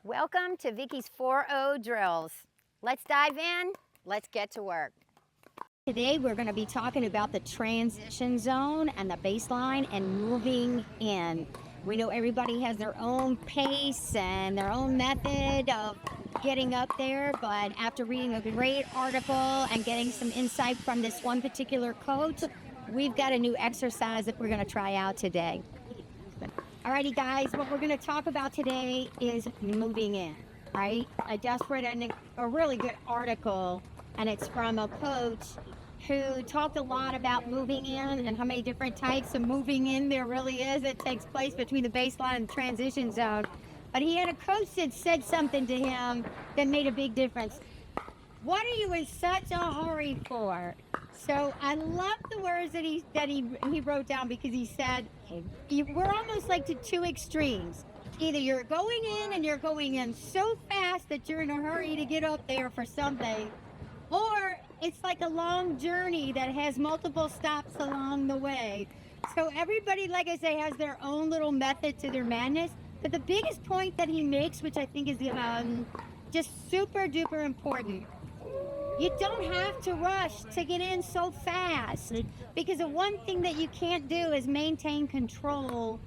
Welcome to Vicky's 4-0 drills. Let's dive in. Let's get to work. Today we're going to be talking about the transition zone and the baseline and moving in. We know everybody has their own pace and their own method of getting up there, but after reading a great article and getting some insight from this one particular coach, we've got a new exercise that we're going to try out today. Alrighty guys, what we're going to talk about today is moving in, right? I just read a really good article, and it's from a coach who talked a lot about moving in and how many different types of moving in there really is that takes place between the baseline and the transition zone. But he had a coach that said something to him that made a big difference. What are you in such a hurry for? So I love the words that he wrote down, because he said, we're almost like to two extremes. Either you're going in and you're going in so fast that you're in a hurry to get up there for something, or it's like a long journey that has multiple stops along the way. So everybody, like I say, has their own little method to their madness. But the biggest point that he makes, which I think is just super duper important, you don't have to rush to get in so fast, because the one thing that you can't do is maintain control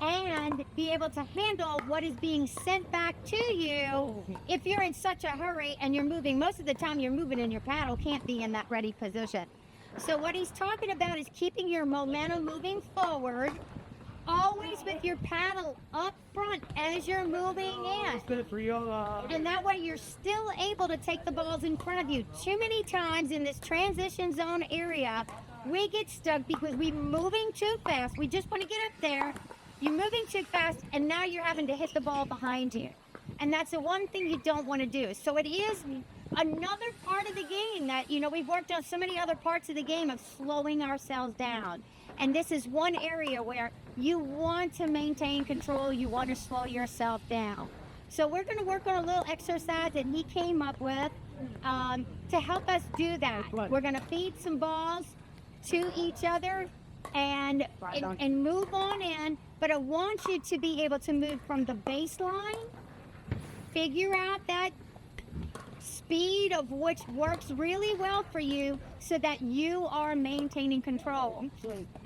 and be able to handle what is being sent back to you if you're in such a hurry and you're moving. Most of the time you're moving and your paddle can't be in that ready position. So what he's talking about is keeping your momentum moving forward, always with your paddle up front as you're moving in. And that way you're still able to take the balls in front of you. Too many times in this transition zone area, we get stuck because we're moving too fast. We just want to get up there. You're moving too fast, and now you're having to hit the ball behind you. And that's the one thing you don't want to do. So it is another part of the game that, we've worked on so many other parts of the game of slowing ourselves down. And this is one area where you want to maintain control, you want to slow yourself down. So we're going to work on a little exercise that he came up with to help us do that. We're going to feed some balls to each other and move on in, but I want you to be able to move from the baseline, figure out that speed of which works really well for you so that you are maintaining control.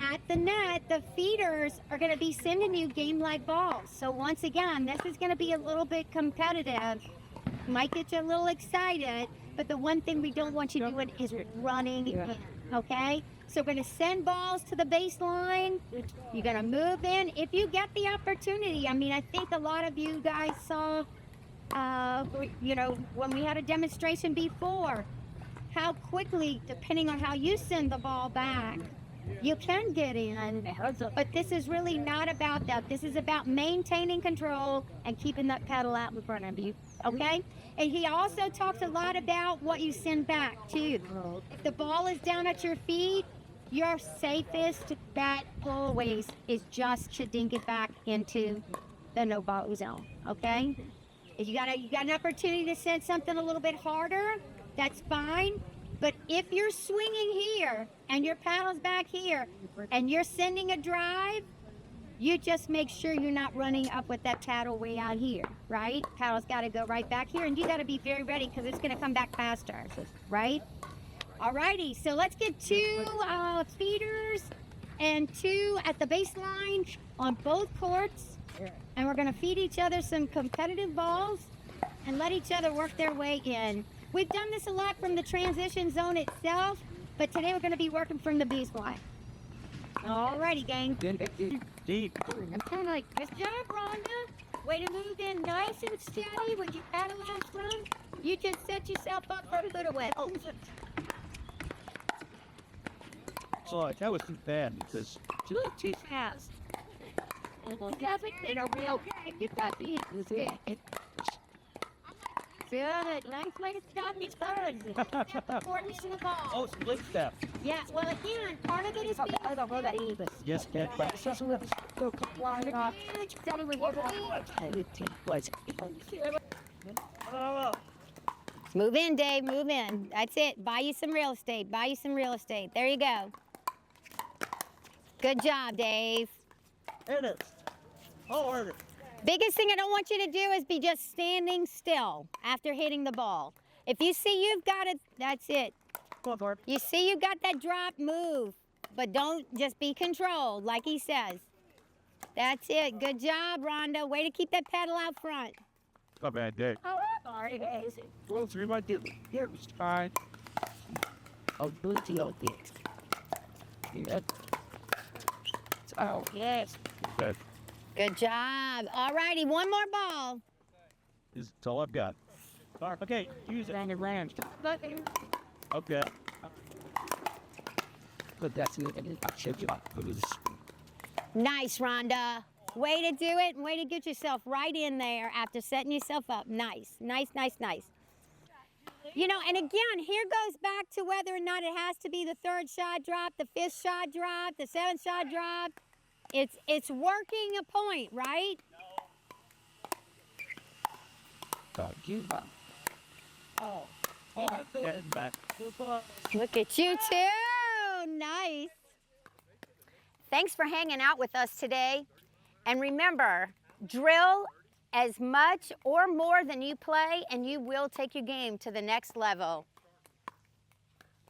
At the net, the feeders are going to be sending you game-like balls. So once again, this is going to be a little bit competitive. Might get you a little excited, but the one thing we don't want you doing is running in, okay? So we're going to send balls to the baseline. You're going to move in. If you get the opportunity, I think a lot of you guys saw when we had a demonstration before, how quickly, depending on how you send the ball back, you can get in. But this is really not about that. This is about maintaining control and keeping that paddle out in front of you, okay? And he also talks a lot about what you send back, too. If the ball is down at your feet, your safest bet always is just to dink it back into the no-ball zone, okay? If you got an opportunity to send something a little bit harder, that's fine. But if you're swinging here and your paddle's back here and you're sending a drive, you just make sure you're not running up with that paddle way out here, right? Paddle's got to go right back here, and you got to be very ready because it's going to come back faster, right? Alrighty, so let's get two feeders and two at the baseline on both courts. And we're going to feed each other some competitive balls and let each other work their way in. We've done this a lot from the transition zone itself, but today we're going to be working from the baseline. Alrighty, gang. I'm kind of like, good job, Rhonda. Way to move in nice and steady when you paddle out front. You just set yourself up for a good win. So that was too bad because Too fast. It'll be okay. You got the it. Good. Nice way to stop these birds. Importance in the ball. oh, split step. Yeah, well, again, part of it is being... I don't know that either. Yes, get back. Move in, Dave. Move in. That's it. Buy you some real estate. Buy you some real estate. There you go. Good job, Dave. There it is. Oh, order. Biggest thing I don't want you to do is be just standing still after hitting the ball. If you see you've got it, that's it. Go on, Barb. You see you got that drop, move. But don't just be controlled, like he says. That's it. Good job, Rhonda. Way to keep that pedal out front. Not bad day. Oh, sorry, guys. Well, 3 might do. Here's fine. Oh, booty, oh, yes. Yeah. Oh, yes. Good. Good job. All righty, one more ball. That's all I've got. Barb, okay, use it. And around. Okay. But that's it. I'll show you up. Nice, Rhonda. Way to do it and way to get yourself right in there after setting yourself up. Nice, nice, nice, nice. You know, and again, here goes back to whether or not it has to be the 3rd shot drop, the 5th shot drop, the 7th shot drop. It's working a point, right? Oh. Getting back. Look at you too. Nice. Thanks for hanging out with us today. And remember, drill as much or more than you play, and you will take your game to the next level.